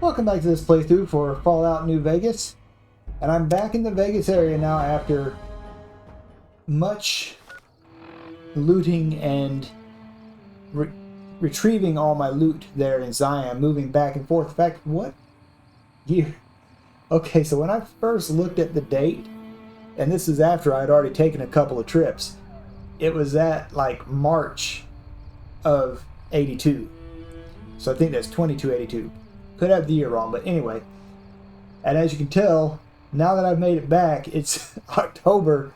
Welcome back to this playthrough for Fallout New Vegas. And I'm back in the Vegas area now after much looting and retrieving all my loot there in Zion, moving back and forth. In fact, what year? Okay, so when I first looked at the date, and this is after I'd already taken a couple of trips, it was at like March of 82. So I think that's 2282. Could have the year wrong, but anyway. And as you can tell, now that I've made it back, it's October.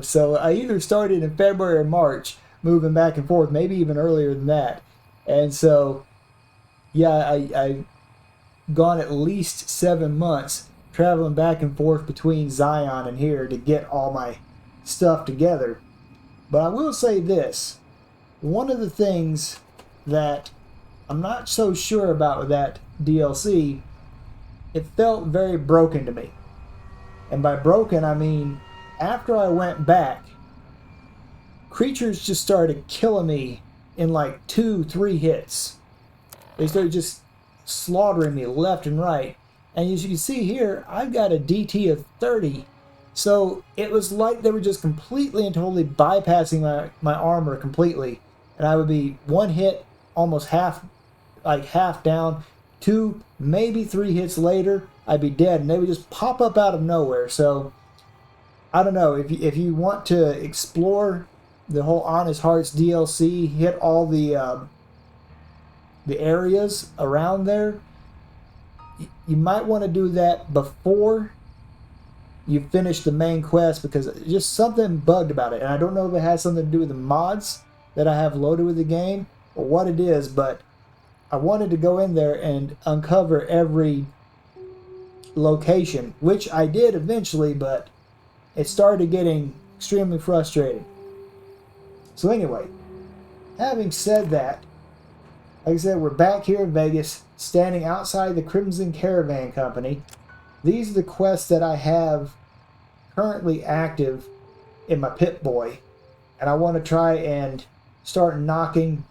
So I either started in February or March, moving back and forth, maybe even earlier than that. And so, yeah, I've gone at least 7 months traveling back and forth between Zion and here to get all my stuff together. But I will say this. One of the things that I'm not so sure about with that DLC, it felt very broken to me. And by broken, I mean, after I went back, creatures just started killing me in like 2-3 hits. They started just slaughtering me left and right. And as you can see here, I've got a DT of 30. So it was like they were just completely and totally bypassing my armor completely. And I would be one hit, almost half down, 2, maybe 3 hits later, I'd be dead, and they would just pop up out of nowhere. So I don't know, if you want to explore the whole Honest Hearts DLC, hit all the areas around there, you might want to do that before you finish the main quest, because just something bugged about it. And I don't know if it has something to do with the mods that I have loaded with the game or what it is, but I wanted to go in there and uncover every location, which I did eventually, but it started getting extremely frustrating. So anyway, having said that, like I said, we're back here in Vegas, standing outside the Crimson Caravan Company. These are the quests that I have currently active in my Pip-Boy, and I want to try and start knocking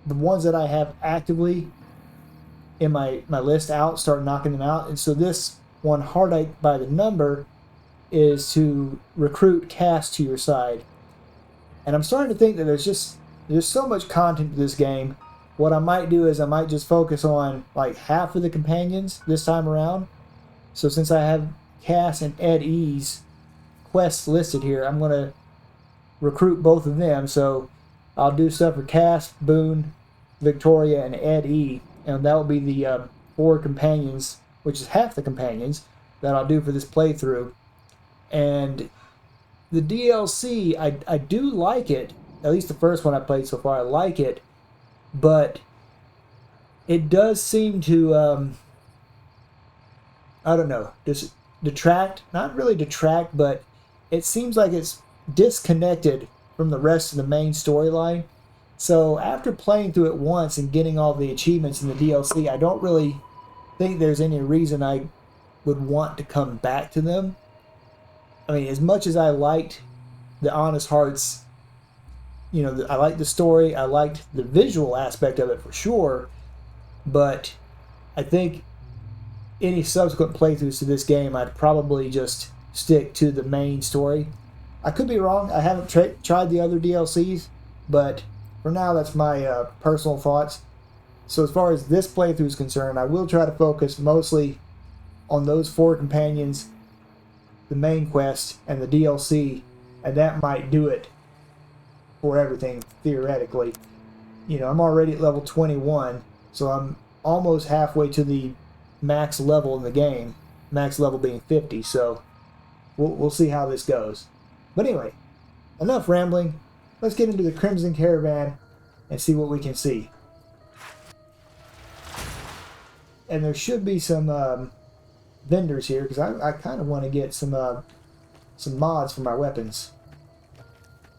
the ones that I have actively in my list out, start knocking them out. And so this one, Heartache by the Number, is to recruit Cass to your side. And I'm starting to think that there's so much content to this game. What I might do is I might just focus on like half of the companions this time around. So since I have Cass and Ed E's quests listed here, I'm going to recruit both of them. So I'll do stuff for Cass, Boone, Victoria, and Ed E. And that will be the 4 companions, which is half the companions, that I'll do for this playthrough. And the DLC, I do like it. At least the first one I played so far, I like it. But it does seem to, I don't know, just detract. Not really detract, but it seems like it's disconnected from the rest of the main storyline. So after playing through it once and getting all the achievements in the DLC, I don't really think there's any reason I would want to come back to them. I mean, as much as I liked the Honest Hearts, you know, I liked the story, I liked the visual aspect of it for sure, but I think any subsequent playthroughs to this game, I'd probably just stick to the main story. I could be wrong, I haven't tried the other DLCs, but for now, that's my personal thoughts. So as far as this playthrough is concerned, I will try to focus mostly on those 4 companions, the main quest, and the DLC, and that might do it for everything, theoretically. You know, I'm already at level 21, so I'm almost halfway to the max level in the game, max level being 50, so we'll see how this goes. But anyway, enough rambling. Let's get into the Crimson Caravan and see what we can see. And there should be some vendors here, because I kind of want to get some mods for my weapons.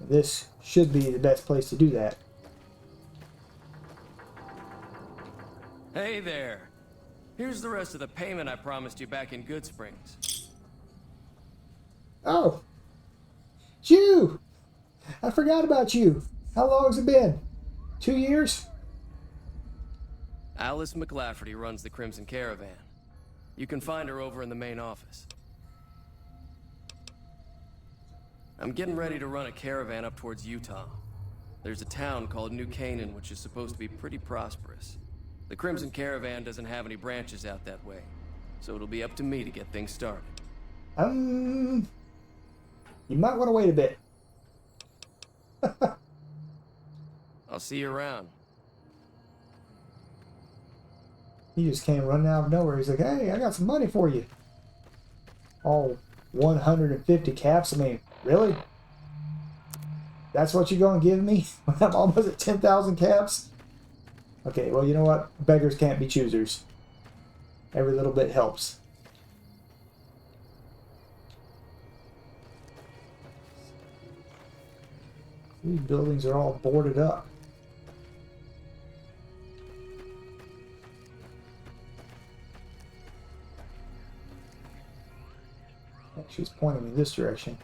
This should be the best place to do that. Hey there. Here's the rest of the payment I promised you back in Good Springs. Oh, it's you! I forgot about you. How long has it been? 2 years? Alice McLafferty runs the Crimson Caravan. You can find her over in the main office. I'm getting ready to run a caravan up towards Utah. There's a town called New Canaan which is supposed to be pretty prosperous. The Crimson Caravan doesn't have any branches out that way, so it'll be up to me to get things started. You might want to wait a bit. I'll see you around. He just came running out of nowhere. He's like, hey, I got some money for you. All 150 caps? I mean, really? That's what you're going to give me when I'm almost at 10,000 caps? Okay, well, you know what? Beggars can't be choosers. Every little bit helps. These buildings are all boarded up. She's pointing me this direction.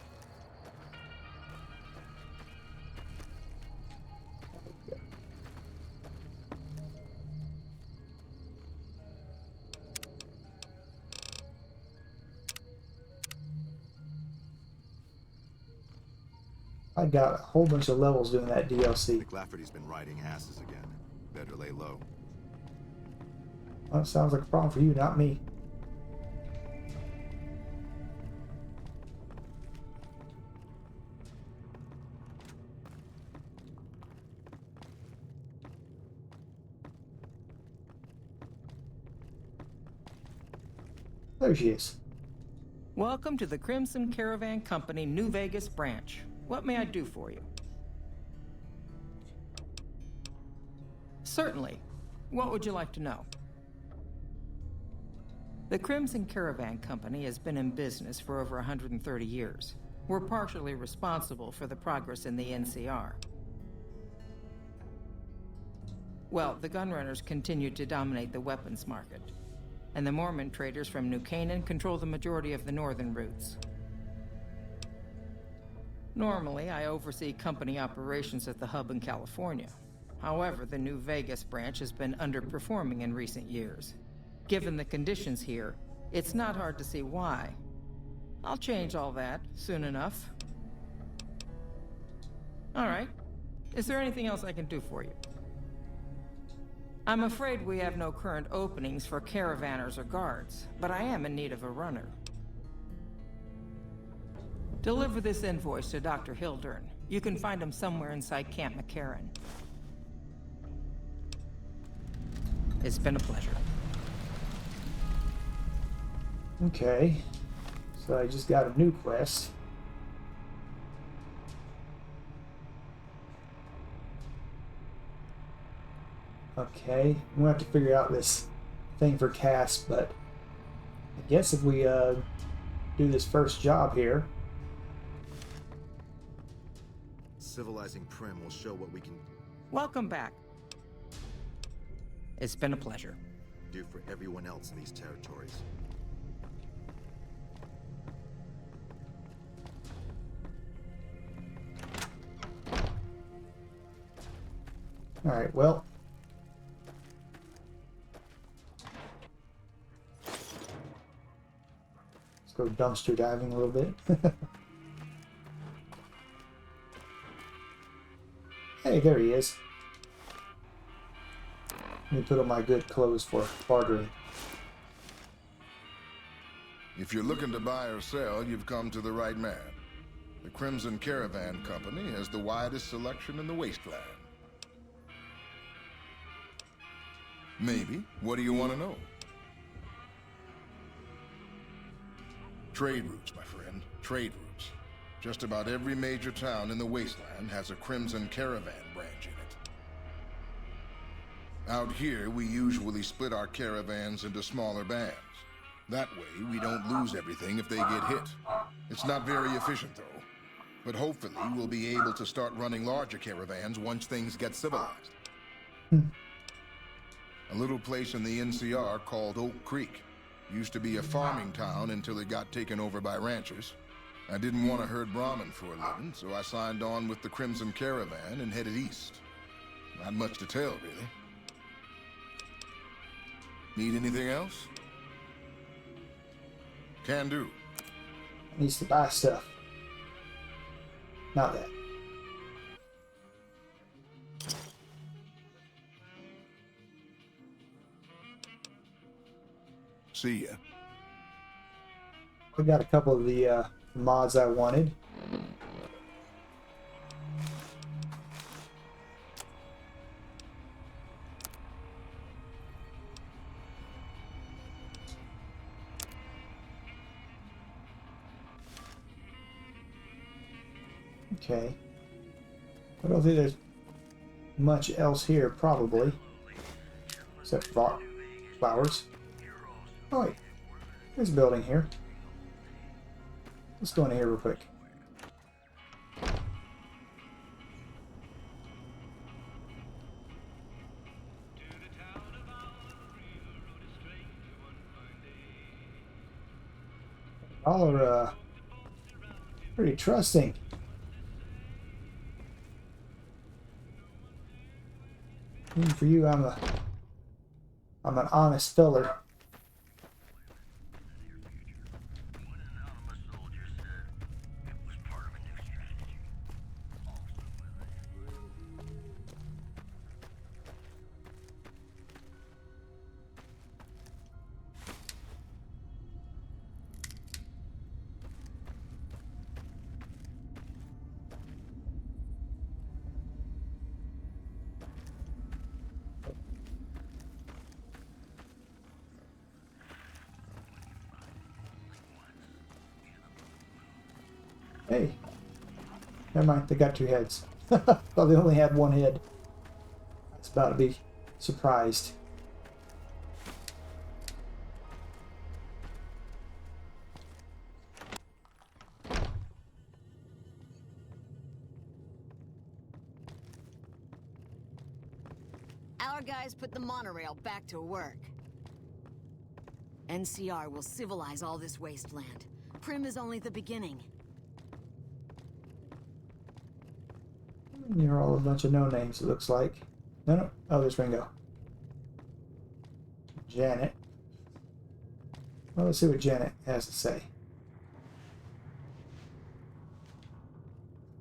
I got a whole bunch of levels doing that DLC. McLafferty's been riding asses again. Better lay low. Well, that sounds like a problem for you, not me. There she is. Welcome to the Crimson Caravan Company New Vegas branch. What may I do for you? Certainly. What would you like to know? The Crimson Caravan Company has been in business for over 130 years. We're partially responsible for the progress in the NCR. Well, the gunrunners continue to dominate the weapons market, and the Mormon traders from New Canaan control the majority of the northern routes. Normally, I oversee company operations at the hub in California. However, the New Vegas branch has been underperforming in recent years. Given the conditions here, it's not hard to see why. I'll change all that soon enough. All right. Is there anything else I can do for you? I'm afraid we have no current openings for caravanners or guards, but I am in need of a runner. Deliver this invoice to Dr. Hildern. You can find him somewhere inside Camp McCarren. It's been a pleasure. Okay. So I just got a new quest. Okay. I'm gonna have to figure out this thing for Cass, but I guess if we do this first job here. Civilizing Prim will show what we can Welcome back. It's been a pleasure. do for everyone else in these territories. Alright, well. Let's go dumpster diving a little bit. Hey, there he is. Let me put on my good clothes for bartering. If you're looking to buy or sell, you've come to the right man. The Crimson Caravan Company has the widest selection in the wasteland. Maybe. What do you want to know? Trade routes, my friend. Trade routes. Just about every major town in the wasteland has a Crimson Caravan branch in it. Out here, we usually split our caravans into smaller bands. That way, we don't lose everything if they get hit. It's not very efficient, though. But hopefully, we'll be able to start running larger caravans once things get civilized. A little place in the NCR called Oak Creek. Used to be a farming town until it got taken over by ranchers. I didn't want to herd Brahmin for a living, so I signed on with the Crimson Caravan and headed east. Not much to tell, really. Need anything else? Can do. Needs to buy stuff. Not that. See ya. I got a couple of the mods I wanted. Okay. I don't think there's much else here, probably. Except for flowers. Oh wait, there's a building here. Let's go in here real quick. Y'all are pretty trusting. Even for you, I'm an honest feller. Hey, never mind, they got two heads. Thought they only had one head. I was about to be surprised. Our guys put the monorail back to work. NCR will civilize all this wasteland. Prim is only the beginning. You're all a bunch of no-names, it looks like. No. Oh, there's Ringo. Janet. Well, let's see what Janet has to say.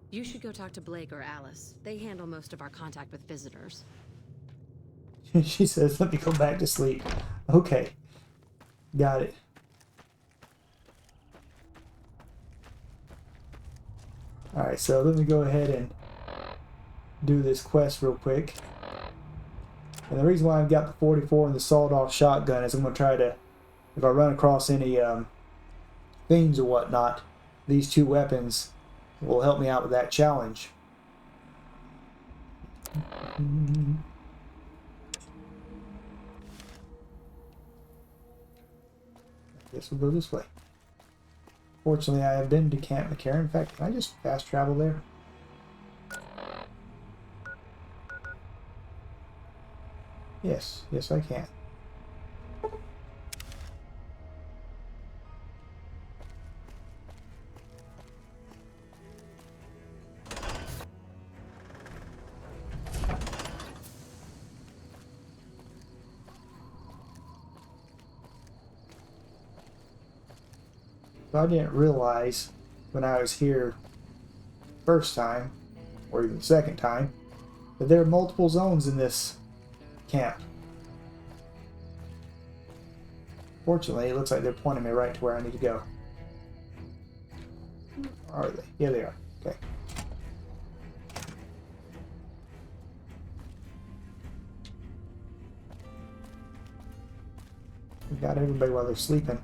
You should go talk to Blake or Alice. They handle most of our contact with visitors. She says, let me go back to sleep. Okay. Got it. Alright, so let me go ahead and do this quest real quick. And the reason why I've got the 44 and the sawed-off shotgun is I'm going to try to, if I run across any things or whatnot, these two weapons will help me out with that challenge. I guess we'll go this way. Fortunately, I have been to Camp McCarren. In fact, can I just fast travel there? Yes, I can. So I didn't realize when I was here first time, or even the second time, that there are multiple zones in this camp. Fortunately, it looks like they're pointing me right to where I need to go. Are they? Yeah, they are. Okay. We got everybody while they're sleeping.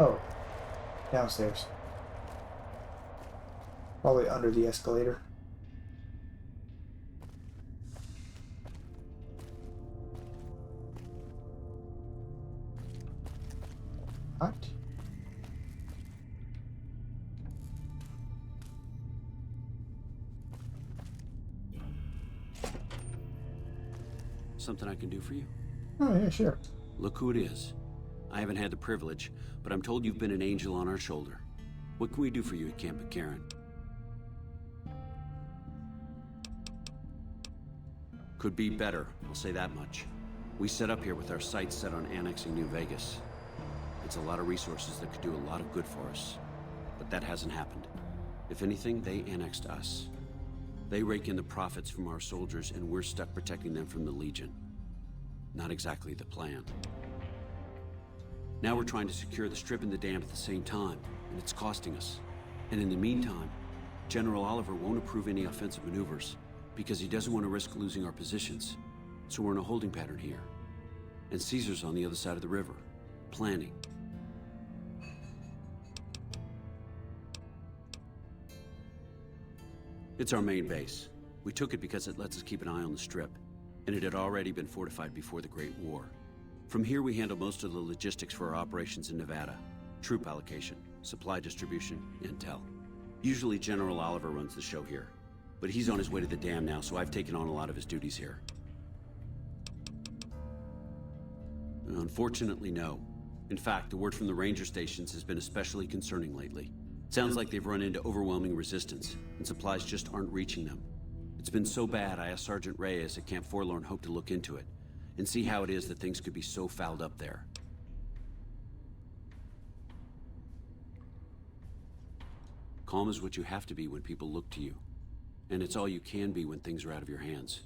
Oh, downstairs. Probably under the escalator. What? Something I can do for you? Oh, yeah, sure. Look who it is. I haven't had the privilege, but I'm told you've been an angel on our shoulder. What can we do for you at Camp McCarren? Could be better, I'll say that much. We set up here with our sights set on annexing New Vegas. It's a lot of resources that could do a lot of good for us. But that hasn't happened. If anything, they annexed us. They rake in the profits from our soldiers, and we're stuck protecting them from the Legion. Not exactly the plan. Now we're trying to secure the Strip and the dam at the same time, and it's costing us. And in the meantime, General Oliver won't approve any offensive maneuvers, because he doesn't want to risk losing our positions. So we're in a holding pattern here. And Caesar's on the other side of the river, planning. It's our main base. We took it because it lets us keep an eye on the Strip, and it had already been fortified before the Great War. From here we handle most of the logistics for our operations in Nevada. Troop allocation, supply distribution, intel. Usually General Oliver runs the show here, but he's on his way to the dam now, so I've taken on a lot of his duties here. Unfortunately, no. In fact, the word from the ranger stations has been especially concerning lately. Sounds like they've run into overwhelming resistance, and supplies just aren't reaching them. It's been so bad, I asked Sergeant Reyes at Camp Forlorn Hope to look into it, and see how it is that things could be so fouled up there. Calm is what you have to be when people look to you, and it's all you can be when things are out of your hands.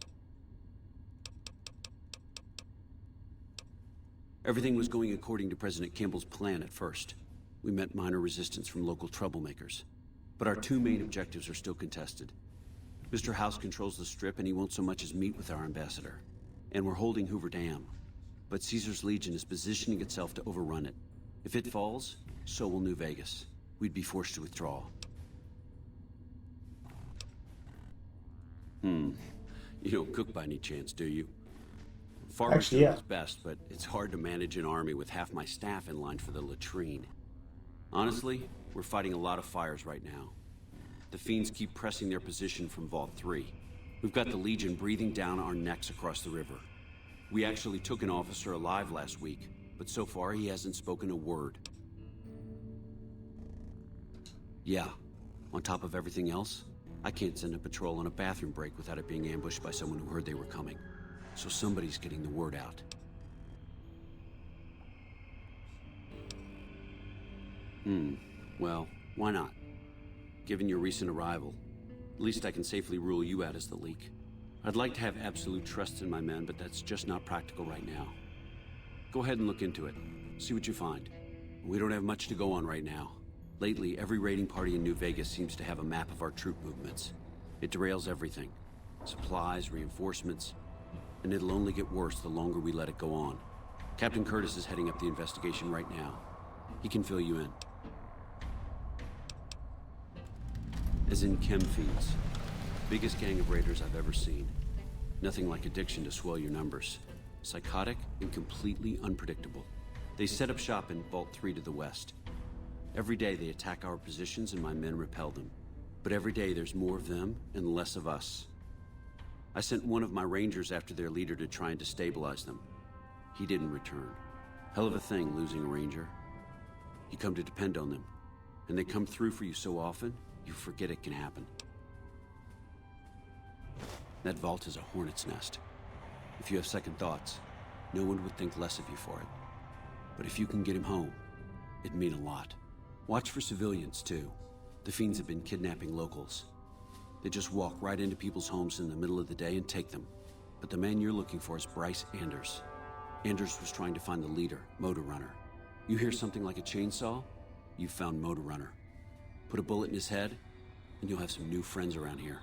Everything was going according to President Kimball's plan at first. We met minor resistance from local troublemakers. But our two main objectives are still contested. Mr. House controls the Strip, and he won't so much as meet with our ambassador. And we're holding Hoover Dam. But Caesar's Legion is positioning itself to overrun it. If it falls, so will New Vegas. We'd be forced to withdraw. You don't cook by any chance, do you? Farmers do his best, but it's hard to manage an army with half my staff in line for the latrine. Honestly, we're fighting a lot of fires right now. The fiends keep pressing their position from Vault 3. We've got the Legion breathing down our necks across the river. We actually took an officer alive last week, but so far he hasn't spoken a word. Yeah, on top of everything else, I can't send a patrol on a bathroom break without it being ambushed by someone who heard they were coming. So somebody's getting the word out. Well, why not? Given your recent arrival, at least I can safely rule you out as the leak. I'd like to have absolute trust in my men, but that's just not practical right now. Go ahead and look into it. See what you find. We don't have much to go on right now. Lately, every raiding party in New Vegas seems to have a map of our troop movements. It derails everything. Supplies, reinforcements, and it'll only get worse the longer we let it go on. Captain Curtis is heading up the investigation right now. He can fill you in. As in chem fiends. Biggest gang of raiders I've ever seen. Nothing like addiction to swell your numbers. Psychotic and completely unpredictable. They set up shop in Vault 3 to the west. Every day they attack our positions and my men repel them. But every day there's more of them and less of us. I sent one of my rangers after their leader to try and destabilize them. He didn't return. Hell of a thing, losing a ranger. You come to depend on them. And they come through for you so often, you forget it can happen. That vault is a hornet's nest. If you have second thoughts, no one would think less of you for it. But if you can get him home, it'd mean a lot. Watch for civilians, too. The fiends have been kidnapping locals. They just walk right into people's homes in the middle of the day and take them. But the man you're looking for is Bryce Anders. Anders was trying to find the leader, Motor Runner. You hear something like a chainsaw? You've found Motor Runner. Put a bullet in his head, and you'll have some new friends around here.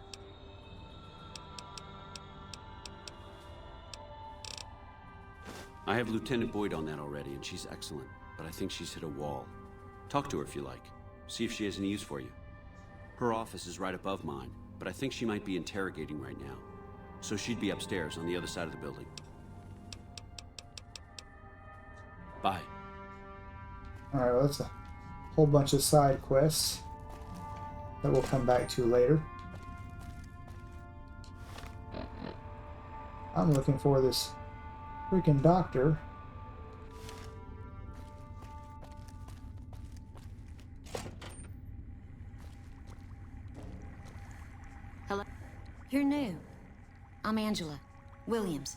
I have Lieutenant Boyd on that already, and she's excellent, but I think she's hit a wall. Talk to her if you like. See if she has any use for you. Her office is right above mine, but I think she might be interrogating right now. So she'd be upstairs on the other side of the building. Bye. Alright, well, that's a whole bunch of side quests that we'll come back to later. I'm looking for this freaking doctor. Hello? You're new. I'm Angela. Williams.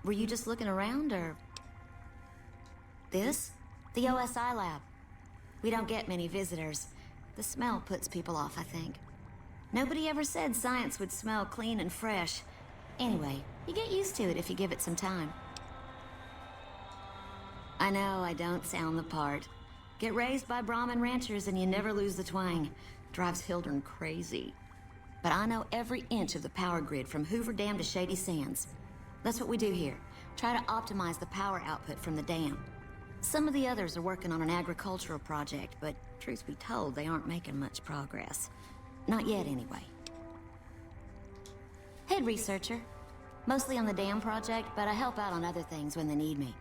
Were you just looking around, or... This? The OSI lab. We don't get many visitors. The smell puts people off, I think. Nobody ever said science would smell clean and fresh. Anyway, you get used to it if you give it some time. I know I don't sound the part. Get raised by Brahmin ranchers and you never lose the twang. Drives Hildern crazy. But I know every inch of the power grid from Hoover Dam to Shady Sands. That's what we do here. Try to optimize the power output from the dam. Some of the others are working on an agricultural project, but truth be told, they aren't making much progress. Not yet, anyway. Head researcher. Mostly on the dam project, but I help out on other things when they need me.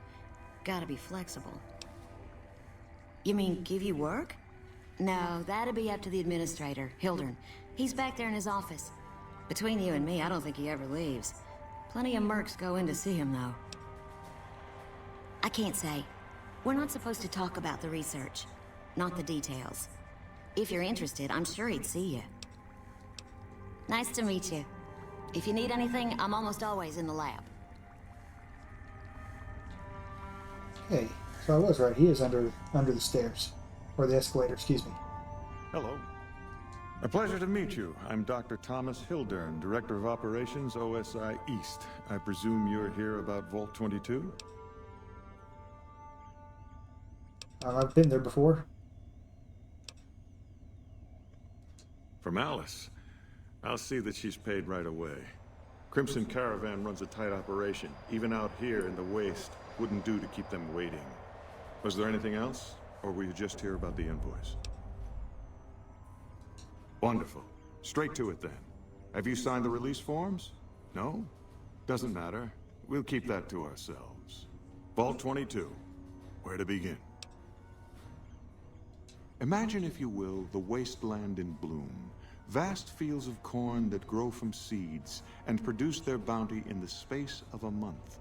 Gotta be flexible. You mean give you work? No, that'd be up to the administrator, Hildern. He's back there in his office. Between you and me, I don't think he ever leaves. Plenty of mercs go in to see him, though. I can't say. We're not supposed to talk about the research, not the details. If you're interested, I'm sure he'd see you. Nice to meet you. If you need anything, I'm almost always in the lab. Hey, so I was right. He is under the stairs. Or the escalator, excuse me. Hello. A pleasure to meet you. I'm Dr. Thomas Hildern, Director of Operations, OSI East. I presume you're here about Vault 22? I've been there before. From Alice. I'll see that she's paid right away. Crimson Caravan runs a tight operation. Even out here in the waste, wouldn't do to keep them waiting. Was there anything else? Or were you just here about the invoice? Wonderful. Straight to it then. Have you signed the release forms? No? Doesn't matter. We'll keep that to ourselves. Vault 22. Where to begin? Imagine, if you will, the wasteland in bloom. Vast fields of corn that grow from seeds and produce their bounty in the space of a month.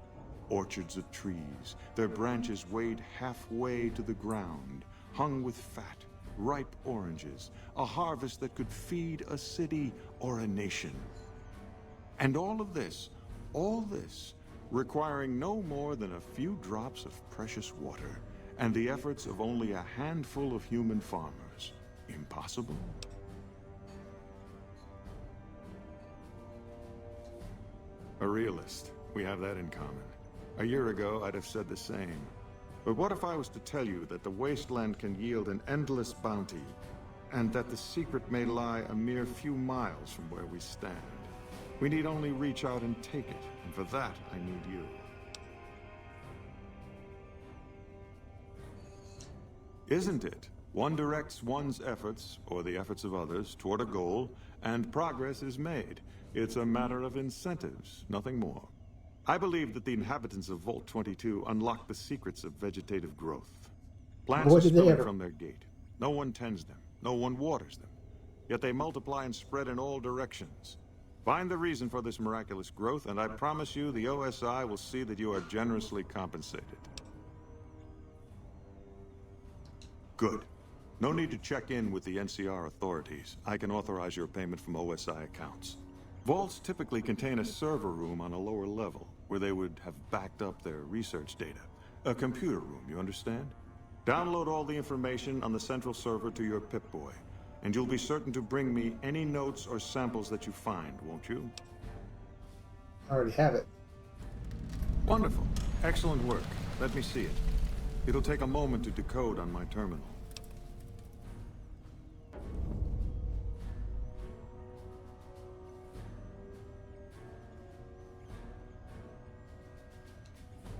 Orchards of trees, their branches weighed halfway to the ground, hung with fat, ripe oranges, a harvest that could feed a city or a nation. And all this, requiring no more than a few drops of precious water, and the efforts of only a handful of human farmers. Impossible? A realist. We have that in common. A year ago, I'd have said the same. But what if I was to tell you that the wasteland can yield an endless bounty, and that the secret may lie a mere few miles from where we stand? We need only reach out and take it, and for that, I need you. Isn't it? One directs one's efforts, or the efforts of others, toward a goal, and progress is made. It's a matter of incentives, nothing more. I believe that the inhabitants of Vault 22 unlock the secrets of vegetative growth. Plants are spilling from their gate. No one tends them. No one waters them. Yet they multiply and spread in all directions. Find the reason for this miraculous growth, and I promise you the OSI will see that you are generously compensated. Good. No need to check in with the NCR authorities. I can authorize your payment from OSI accounts. Vaults typically contain a server room on a lower level, where they would have backed up their research data. A computer room, you understand? Download all the information on the central server to your Pip-Boy, and you'll be certain to bring me any notes or samples that you find, won't you? I already have it. Wonderful. Excellent work. Let me see it. It'll take a moment to decode on my terminal.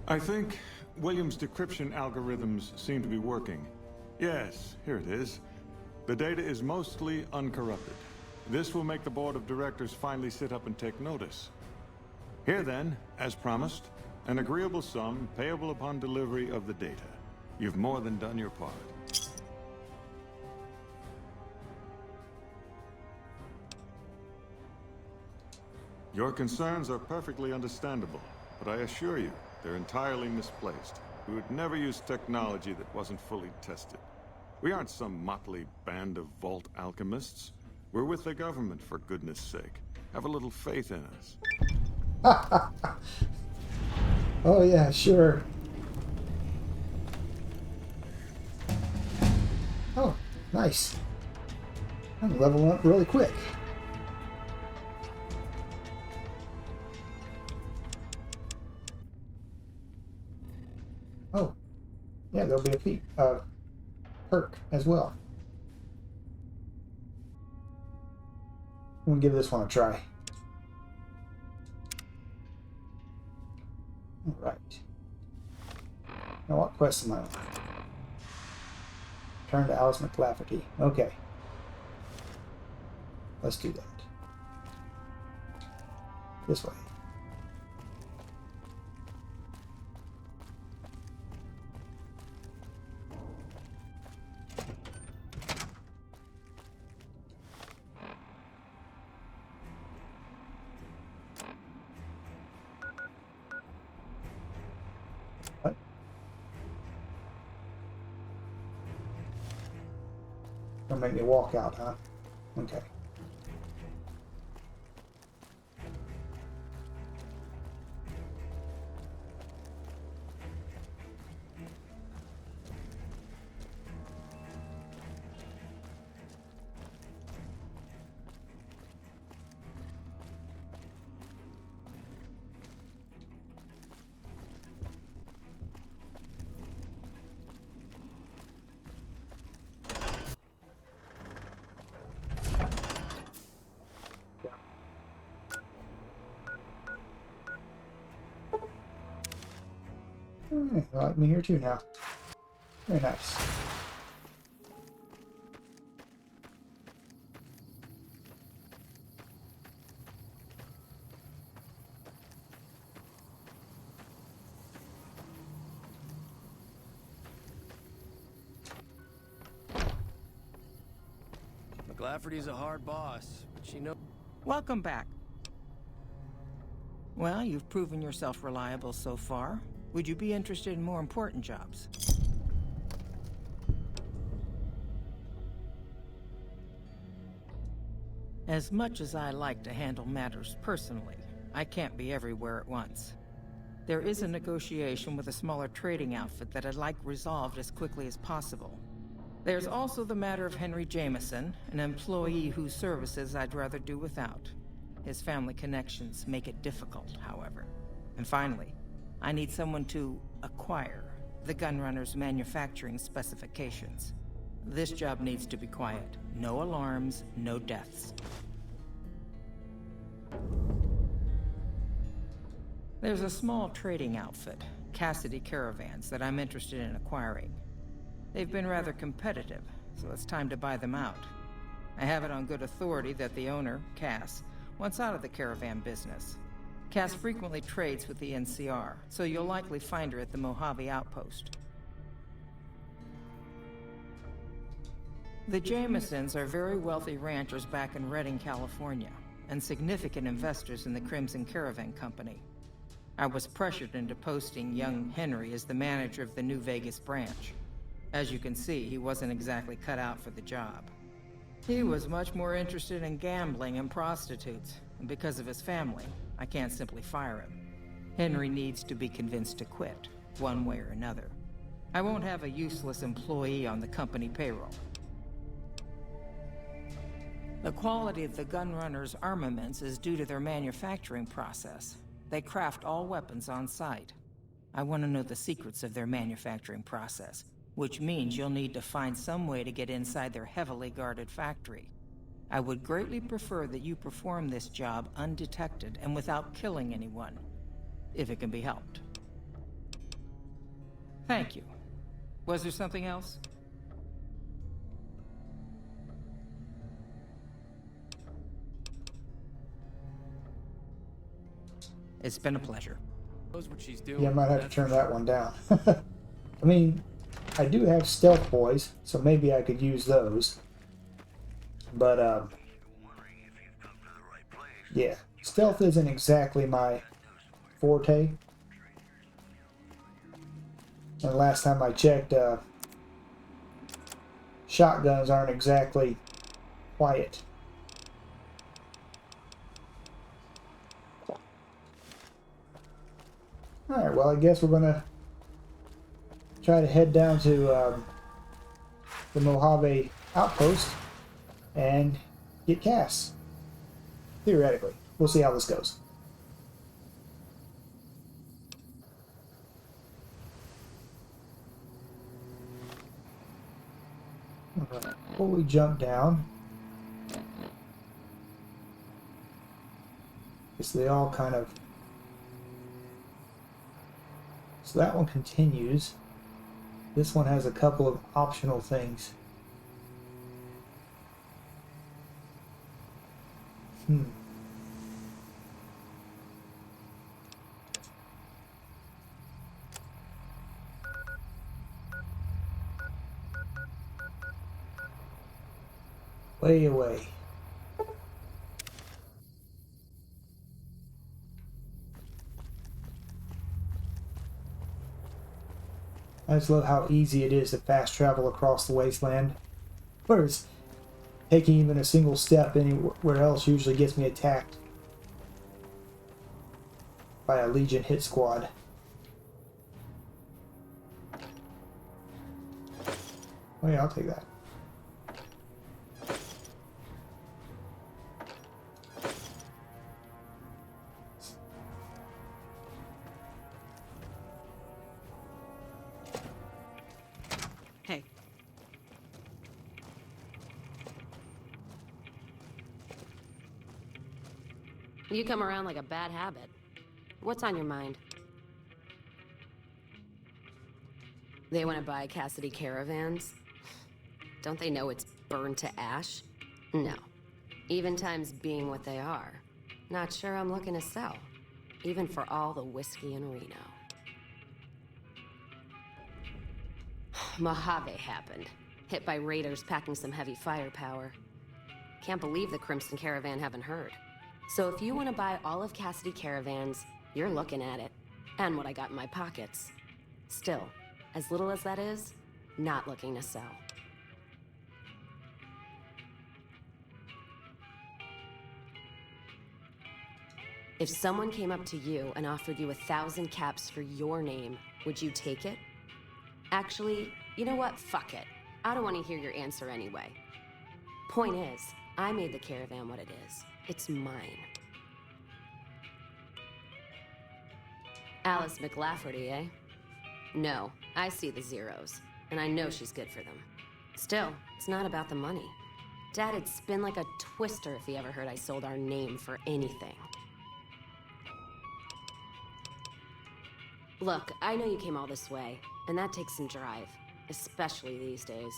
I think Williams' decryption algorithms seem to be working. Yes, here it is. The data is mostly uncorrupted. This will make the board of directors finally sit up and take notice. Here then, as promised, an agreeable sum payable upon delivery of the data. You've more than done your part. Your concerns are perfectly understandable, but I assure you, They're entirely misplaced. We would never use technology that wasn't fully tested. We aren't some motley band of vault alchemists. We're with the government, for goodness sake. Have a little faith in us. Oh yeah, sure. Oh, nice. I'm leveling up really quick. Oh, yeah, there'll be a perk as well. We'll give this one a try. All right. Now, what quest am I on? Turn to Alice McClafferty. Okay. Let's do that. This way. What? Don't make me walk out, huh? Okay. They like me here too now. Very nice. McClafferty's a hard boss, but she knows. Welcome back. Well, you've proven yourself reliable so far. Would you be interested in more important jobs? As much as I like to handle matters personally, I can't be everywhere at once. There is a negotiation with a smaller trading outfit that I'd like resolved as quickly as possible. There's also the matter of Henry Jameson, an employee whose services I'd rather do without. His family connections make it difficult, however. And finally, I need someone to acquire the Gunrunner's manufacturing specifications. This job needs to be quiet. No alarms, no deaths. There's a small trading outfit, Cassidy Caravans, that I'm interested in acquiring. They've been rather competitive, so it's time to buy them out. I have it on good authority that the owner, Cass, wants out of the caravan business. Cass frequently trades with the NCR, so you'll likely find her at the Mojave outpost. The Jamesons are very wealthy ranchers back in Redding, California, and significant investors in the Crimson Caravan Company. I was pressured into posting young Henry as the manager of the New Vegas branch. As you can see, he wasn't exactly cut out for the job. He was much more interested in gambling and prostitutes, and because of his family, I can't simply fire him. Henry needs to be convinced to quit, one way or another. I won't have a useless employee on the company payroll. The quality of the Gunrunner's armaments is due to their manufacturing process. They craft all weapons on site. I want to know the secrets of their manufacturing process, which means you'll need to find some way to get inside their heavily guarded factory. I would greatly prefer that you perform this job undetected and without killing anyone, if it can be helped. Thank you. Was there something else? It's been a pleasure. Knows what she's doing. Yeah, I might have to turn that one down. I mean, I do have stealth boys, so maybe I could use those. But, yeah, stealth isn't exactly my forte. And last time I checked, shotguns aren't exactly quiet. Alright, well, I guess we're going to try to head down to the Mojave outpost and get Cass. Theoretically. We'll see how this goes. Alright, before we jump down, so they all kind of... So that one continues. This one has a couple of optional things. Way away. I just love how easy it is to fast travel across the wasteland. Whereas taking even a single step anywhere else usually gets me attacked by a Legion hit squad. Oh yeah, I'll take that. Hey. You come around like a bad habit. What's on your mind? They want to buy Cassidy caravans? Don't they know it's burned to ash? No. Even times being what they are. Not sure I'm looking to sell. Even for all the whiskey in Reno. Mojave happened. Hit by raiders packing some heavy firepower. Can't believe the Crimson Caravan haven't heard. So if you want to buy all of Cassidy caravans, you're looking at it. And what I got in my pockets. Still, as little as that is, not looking to sell. If someone came up to you and offered you 1,000 caps for your name, would you take it? Actually, you know what? Fuck it. I don't want to hear your answer anyway. Point is, I made the caravan what it is. It's mine. Alice McLafferty, eh? No, I see the zeros, and I know she's good for them. Still, it's not about the money. Dad'd spin like a twister if he ever heard I sold our name for anything. Look, I know you came all this way, and that takes some drive, especially these days.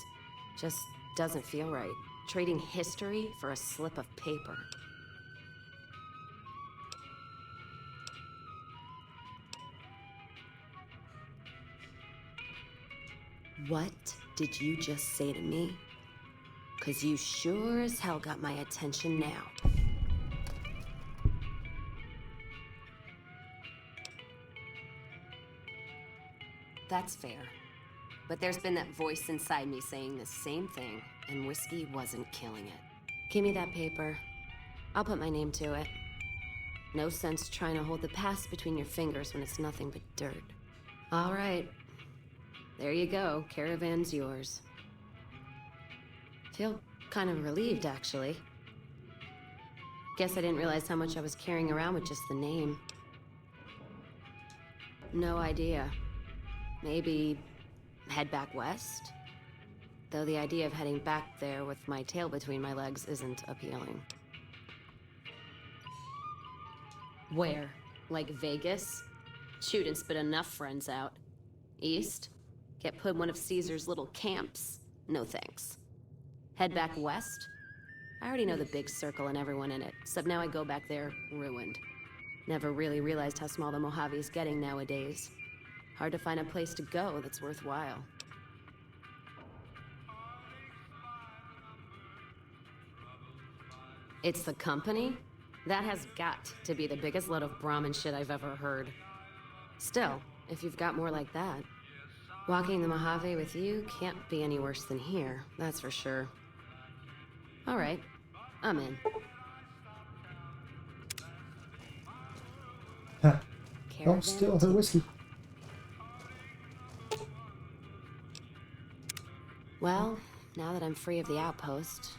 Just doesn't feel right, trading history for a slip of paper. What did you just say to me? 'Cause you sure as hell got my attention now. That's fair. But there's been that voice inside me saying the same thing, and whiskey wasn't killing it. Give me that paper. I'll put my name to it. No sense trying to hold the past between your fingers when it's nothing but dirt. All right. There you go. Caravan's yours. Feel kind of relieved, actually. Guess I didn't realize how much I was carrying around with just the name. No idea. Maybe head back west? Though the idea of heading back there with my tail between my legs isn't appealing. Where? Like Vegas? Shoot and spit enough friends out. East? Get put in one of Caesar's little camps? No thanks. Head back west? I already know the big circle and everyone in it, except now I go back there ruined. Never really realized how small the Mojave is getting nowadays. Hard to find a place to go that's worthwhile. It's the company? That has got to be the biggest load of Brahmin shit I've ever heard. Still, if you've got more like that... Walking the Mojave with you can't be any worse than here, that's for sure. All right, I'm in. Huh. Caravan Don't steal her whiskey. Well, now that I'm free of the outpost,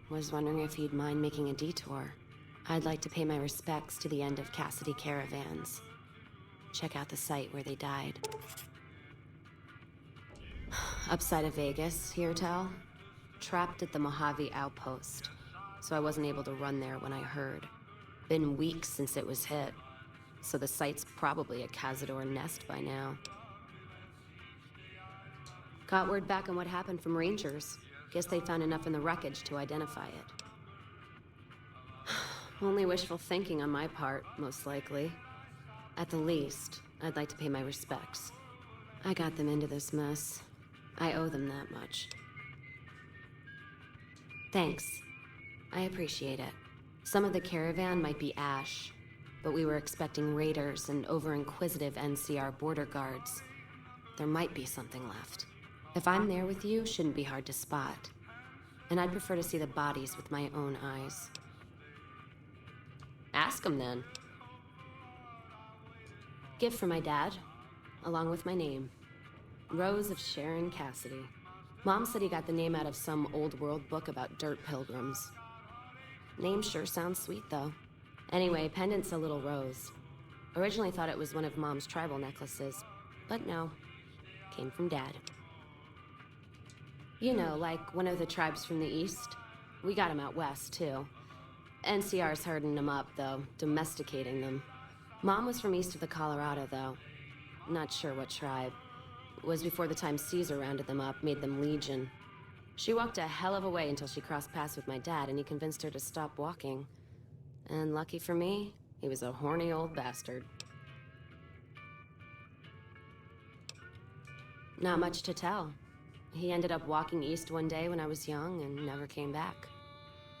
was wondering if you'd mind making a detour. I'd like to pay my respects to the end of Cassidy caravans. Check out the site where they died. Upside of Vegas, here, Tal. Trapped at the Mojave outpost, so I wasn't able to run there when I heard. Been weeks since it was hit, so the site's probably a Cazador nest by now. Got word back on what happened from Rangers. Guess they found enough in the wreckage to identify it. Only wishful thinking on my part, most likely. At the least, I'd like to pay my respects. I got them into this mess. I owe them that much. Thanks. I appreciate it. Some of the caravan might be ash, but we were expecting raiders and over-inquisitive NCR border guards. There might be something left. If I'm there with you, shouldn't be hard to spot. And I'd prefer to see the bodies with my own eyes. Ask him then. Gift for my dad, along with my name. Rose of Sharon Cassidy. Mom said he got the name out of some old world book about dirt pilgrims. Name sure sounds sweet, though. Anyway, pendant's a little rose. Originally thought it was one of Mom's tribal necklaces, but no. Came from Dad. You know, like one of the tribes from the east. We got them out west, too. NCR's herding them up, though, domesticating them. Mom was from east of the Colorado, though. Not sure what tribe. It was before the time Caesar rounded them up, made them legion. She walked a hell of a way until she crossed paths with my dad, and he convinced her to stop walking. And lucky for me, he was a horny old bastard. Not much to tell. He ended up walking east one day when I was young and never came back.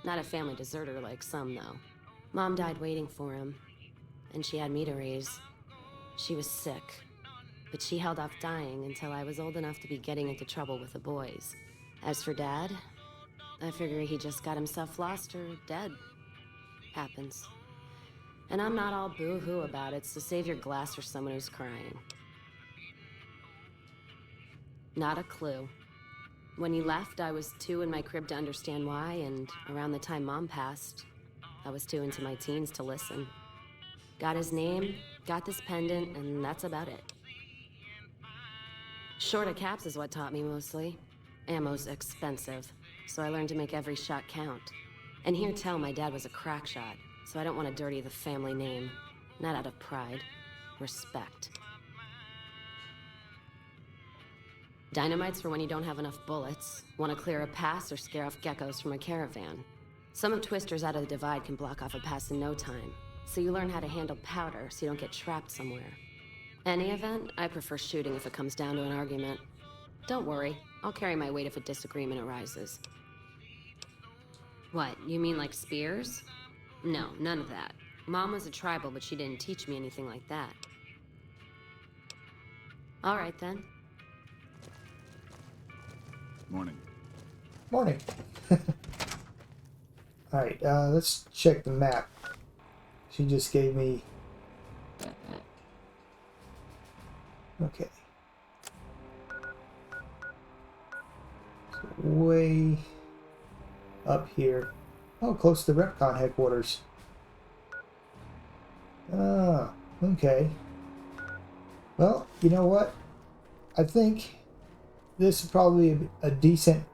Not a family deserter like some, though. Mom died waiting for him, and she had me to raise. She was sick, but she held off dying until I was old enough to be getting into trouble with the boys. As for Dad, I figure he just got himself lost or dead. Happens. And I'm not all boo-hoo about it, so save your glass for someone who's crying. Not a clue. When he left, I was too in my crib to understand why, and around the time Mom passed, I was too into my teens to listen. Got his name, got this pendant, and that's about it. Short of caps is what taught me mostly. Ammo's expensive, so I learned to make every shot count. And here tell my dad was a crack shot, so I don't want to dirty the family name. Not out of pride. Respect. Dynamite's for when you don't have enough bullets, want to clear a pass or scare off geckos from a caravan. Some of Twister's out of the divide can block off a pass in no time, so you learn how to handle powder so you don't get trapped somewhere. Any event, I prefer shooting if it comes down to an argument. Don't worry, I'll carry my weight if a disagreement arises. What, you mean like spears? No, none of that. Mom was a tribal, but she didn't teach me anything like that. All right then. Morning. Morning. Alright, let's check the map. She just gave me... Okay. So way up here. Oh, close to the Repcon headquarters. Ah, okay. Well, you know what? I think this is probably a decent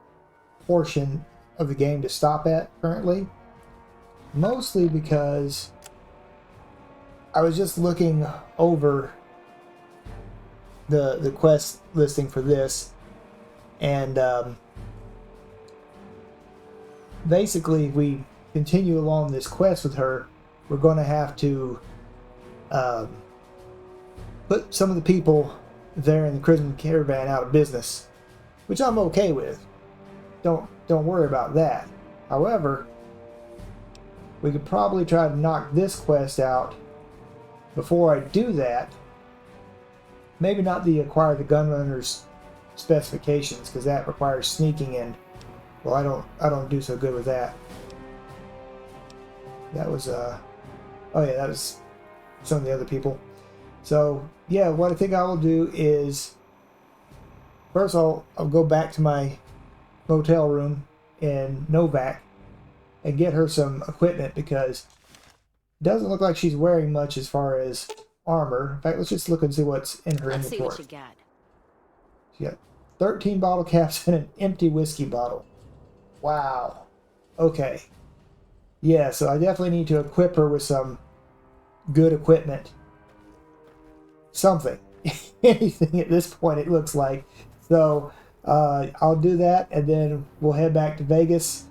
portion of the game to stop at currently. Mostly because I was just looking over the quest listing for this, and basically if we continue along this quest with her, we're going to have to put some of the people there in the Crimson Caravan out of business, which I'm okay with. Don't worry about that. However, we could probably try to knock this quest out before I do that. Maybe not the acquire the gunrunners specifications, because that requires sneaking, and well, I don't do so good with that. That was oh yeah, that was some of the other people. So yeah, what I think I will do is first I'll go back to my motel room in Novak and get her some equipment, because it doesn't look like she's wearing much as far as armor. In fact, let's just look and see what's in her Let's see inventory. what you got. She got 13 bottle caps and an empty whiskey bottle. Wow. Okay. Yeah, so I definitely need to equip her with some good equipment. Something. Anything at this point, it looks like. So I'll do that, and then we'll head back to Vegas,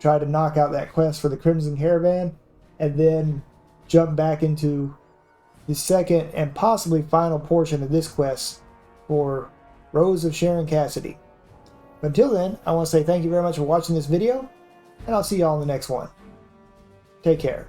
try to knock out that quest for the Crimson Caravan, and then jump back into the second and possibly final portion of this quest for Rose of Sharon Cassidy. But until then, I want to say thank you very much for watching this video, and I'll see y'all in the next one. Take care.